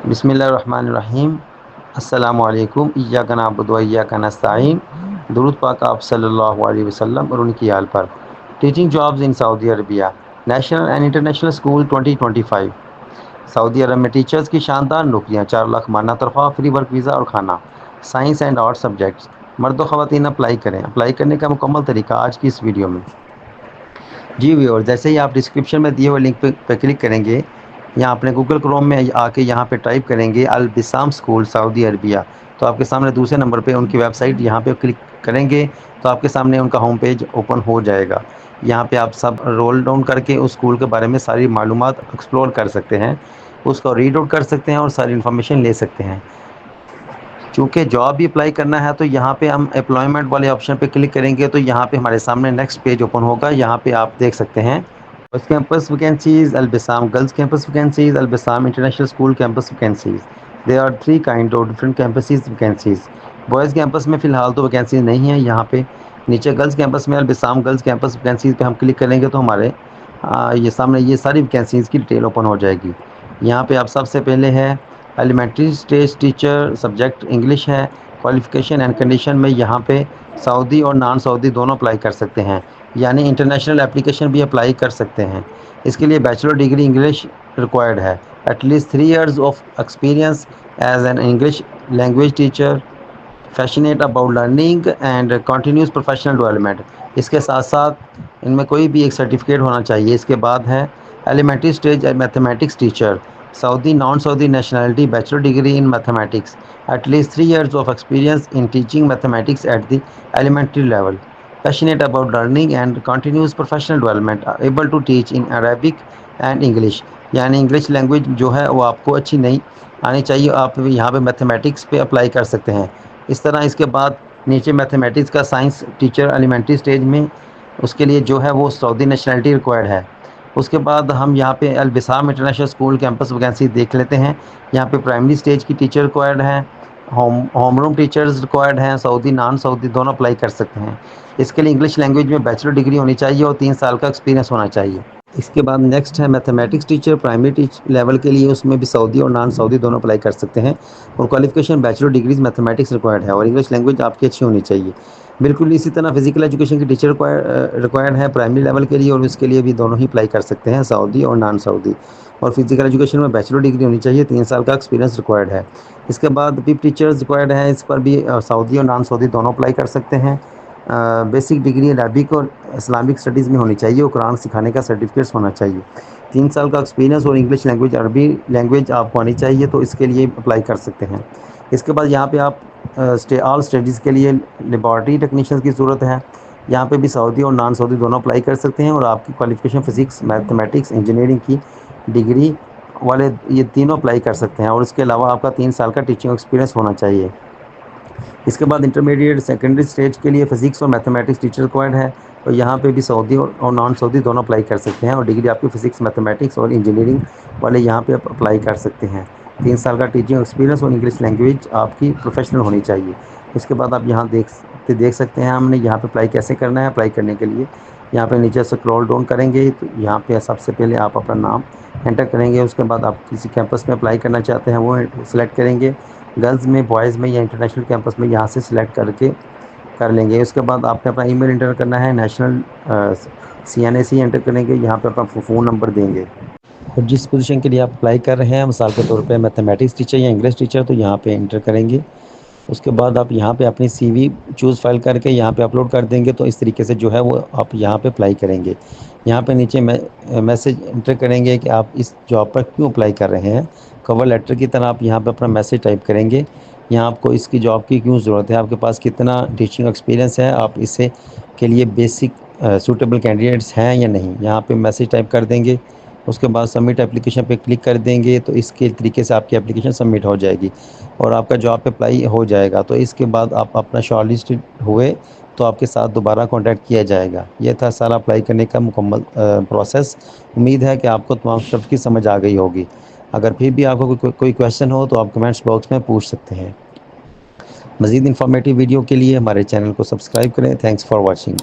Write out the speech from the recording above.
بسم اللہ الرحمن الرحیم۔ السلام علیکم، ایاک نعبد و ایاک نستعین۔ درود پاک آپ صلی اللہ علیہ وسلم اور ان کی آل پر۔ Teaching jobs in Saudi Arabia, national and international school 2025۔ سعودی عرب میں ٹیچرز کی شاندار نوکریاں، 4 لاکھ ماہانہ تنخواہ، فری ورک ویزا اور کھانا، سائنس اینڈ آرٹ سبجیکٹس، مرد و خواتین اپلائی کریں۔ اپلائی کرنے کا مکمل طریقہ آج کی اس ویڈیو میں۔ جی ویور، جیسے ہی آپ ڈسکرپشن میں دیے ہوئے لنک پہ کلک کریں گے، یہاں اپنے گوگل کروم میں آ کے یہاں پہ ٹائپ کریں گے البسام اسکول سعودی عربیہ، تو آپ کے سامنے دوسرے نمبر پہ ان کی ویب سائٹ، یہاں پہ کلک کریں گے تو آپ کے سامنے ان کا ہوم پیج اوپن ہو جائے گا۔ یہاں پہ آپ سب رول ڈاؤن کر کے اس اسکول کے بارے میں ساری معلومات ایکسپلور کر سکتے ہیں، اس کو ریڈ آؤٹ کر سکتے ہیں اور ساری انفارمیشن لے سکتے ہیں۔ چونکہ جاب بھی اپلائی کرنا ہے تو یہاں پہ ہم امپلائمنٹ والے آپشن پہ کلک کریں گے تو یہاں پہ ہمارے سامنے نیکسٹ پیج اوپن ہوگا۔ یہاں پہ آپ دیکھ سکتے ہیں boys campus vacancies Al Bassam, girls campus vacancies Al Bassam international school campus vacancies. There are 3 kind of different campuses vacancies. Boys campus میں فی الحال تو ویکینسیز نہیں ہیں۔ یہاں پہ نیچے گرلز کیمپس میں البسام گرلز کیمپس ویکینسیز پہ ہم کلک کریں گے تو ہمارے یہ سامنے یہ ساری ویکینسیز کی ڈیٹیل اوپن ہو جائے گی۔ یہاں پہ آپ سب سے پہلے ہے elementary stage teacher, subject English ہے۔ کوالیفیکیشن اینڈ کنڈیشن میں یہاں پہ سعودی اور نان سعودی دونوں اپلائی کر سکتے ہیں، یعنی انٹرنیشنل اپلیکیشن بھی اپلائی کر سکتے ہیں۔ اس کے لیے بیچلر ڈگری انگلش ریکوائرڈ ہے، at least 3 years of experience as an English language teacher, passionate about learning and continuous professional development. اس کے ساتھ ساتھ ان میں کوئی بھی ایک سرٹیفکیٹ ہونا چاہیے۔ اس کے بعد ہے elementary stage mathematics teacher, Saudi non Saudi nationality, bachelor degree in mathematics, at least 3 years of experience in teaching mathematics at the elementary level, passionate about learning and continuous professional development, able to teach in Arabic and English, یعنی English language جو ہے وہ آپ کو اچھی نہیں آنی چاہیے۔ آپ یہاں پہ میتھمیٹکس پہ اپلائی کر سکتے ہیں۔ اس طرح اس کے بعد نیچے میتھمیٹکس کا سائنس ٹیچر ایلیمنٹری اسٹیج میں، اس کے لیے جو ہے وہ سعودی نیشنلٹی ریکوائرڈ ہے۔ اس کے بعد ہم یہاں پہ البسام انٹرنیشنل اسکول کیمپس ویکینسی دیکھ لیتے ہیں۔ یہاں پہ پرائمری اسٹیج کی ٹیچر ریکوائرڈ ہیں، ہوم روم ٹیچرز ریکوائرڈ ہیں، سعودی نان سعودی دونوں اپلائی کر سکتے ہیں۔ اس کے لیے انگلش لینگویج میں بیچلر ڈگری ہونی چاہیے اور 3 سال کا ایکسپیرینس ہونا چاہیے۔ اس کے بعد نیکسٹ ہے میتھمیٹکس ٹیچر، پرائمری لیول کے لیے اس میں بھی سعودی اور نان سعودی دونوں اپلائی کر سکتے ہیں، اور qualification bachelor degrees mathematics required ہے اور انگلش لینگویج آپ کی اچھی ہونی چاہیے۔ بالکل اسی طرح فزیکل ایجوکیشن کی ٹیچر ریکوائرڈ ہے پرائمری لیول کے لیے، اور اس کے لیے بھی دونوں ہی اپلائی کر سکتے ہیں، سعودی اور نان سعودی۔ اور فزیکل ایجوکیشن میں بیچلر ڈگری ہونی چاہیے، 3 سال کا ایکسپیرینس ریکوائرڈ ہے۔ اس کے بعد پپ ٹیچرز ریکوائرڈ ہیں، اس پر بھی سعودی اور نان سعودی دونوں اپلائی کر سکتے ہیں۔ بیسک ڈگری عربک اور اسلامک اسٹڈیز میں ہونی چاہیے اور قرآن سکھانے کا سرٹیفکیٹس ہونا چاہیے۔ 3 سال کا ایکسپیرینس اور انگلش لینگویج عربی لینگویج آپ کو آنی چاہیے، تو اس کے لیے اپلائی کر سکتے ہیں۔ اس کے بعد یہاں پہ آپ آل اسٹڈیز کے لیے لیبارٹری ٹیکنیشین کی ضرورت ہے۔ یہاں پہ بھی سعودی اور نان سعودی دونوں اپلائی کر سکتے ہیں، اور آپ کی کوالیفیکیشن فزکس میتھمیٹکس انجینئرنگ کی ڈگری والے یہ تینوں اپلائی کر سکتے ہیں، اور اس کے علاوہ آپ کا 3 سال کا ٹیچنگ ایکسپیرینس ہونا چاہیے۔ اس کے بعد انٹرمیڈیٹ سیکنڈری اسٹیج کے لیے فزکس اور میتھمیٹکس ٹیچر ریکوائرڈ ہے، اور یہاں پہ بھی سعودی اور نان سعودی دونوں اپلائی کر سکتے ہیں، اور ڈگری آپ کی فزکس میتھمیٹکس اور انجینئرنگ والے یہاں پہ اپلائی کر سکتے ہیں۔ 3 سال کا ٹیچنگ ایکسپیرینس اور انگلش لینگویج آپ کی پروفیشنل ہونی چاہیے۔ اس کے بعد آپ یہاں دیکھ سکتے ہیں ہم نے یہاں پہ اپلائی کیسے کرنا ہے۔ اپلائی کرنے کے لیے یہاں پہ نیچے اسکرول ڈاؤن کریں گے تو یہاں پہ سب سے پہلے آپ اپنا نام انٹر کریں گے۔ اس کے بعد آپ کسی کیمپس میں اپلائی کرنا چاہتے ہیں وہ سلیکٹ کریں گے، گرلز میں، بوائز میں یا انٹرنیشنل کیمپس میں، یہاں سے سلیکٹ کر لیں گے۔ اس کے بعد آپ نے اپنا ای میل انٹر کرنا ہے، نیشنل CNAC انٹر کریں گے، یہاں پہ اپنا فون نمبر دیں گے، اور جس پوزیشن کے لیے آپ اپلائی کر رہے ہیں، مثال کے طور پہ میتھمیٹکس ٹیچر یا انگلش ٹیچر، تو یہاں پہ انٹر کریں گے۔ اس کے بعد آپ یہاں پہ اپنی CV چوز فائل کر کے یہاں پہ اپلوڈ کر دیں گے، تو اس طریقے سے جو ہے وہ آپ یہاں پہ اپلائی کریں گے۔ یہاں پہ نیچے میسج انٹر کریں گے کہ آپ اس جاب پر کیوں اپلائی کر رہے ہیں، کور لیٹر کی طرح آپ یہاں پہ اپنا میسج ٹائپ کریں گے۔ یہاں آپ کو اس کی جاب کی کیوں ضرورت ہے، آپ کے پاس کتنا ٹیچنگ ایکسپیرینس ہے، آپ اس سے کے لیے بیسک سوٹیبل کینڈیڈیٹس ہیں یا نہیں، یہاں پہ میسج ٹائپ کر دیں گے۔ اس کے بعد سبمٹ اپلیکیشن پہ کلک کر دیں گے، تو اس کے طریقے سے آپ کی اپلیکیشن سبمٹ ہو جائے گی اور آپ کا جاب پہ اپلائی ہو جائے گا۔ تو اس کے بعد آپ اپنا شارٹ لسٹ ہوئے تو آپ کے ساتھ دوبارہ کانٹیکٹ کیا جائے گا۔ یہ تھا سارا اپلائی کرنے کا مکمل پروسیس۔ امید ہے کہ آپ کو تمام اسٹیپ کی سمجھ آ گئی ہوگی۔ اگر پھر بھی آپ کو کوئی کویشچن ہو تو آپ کمنٹس باکس میں پوچھ سکتے ہیں۔ مزید انفارمیٹیو ویڈیو کے لیے ہمارے چینل کو سبسکرائب کریں۔ Thanks for watching.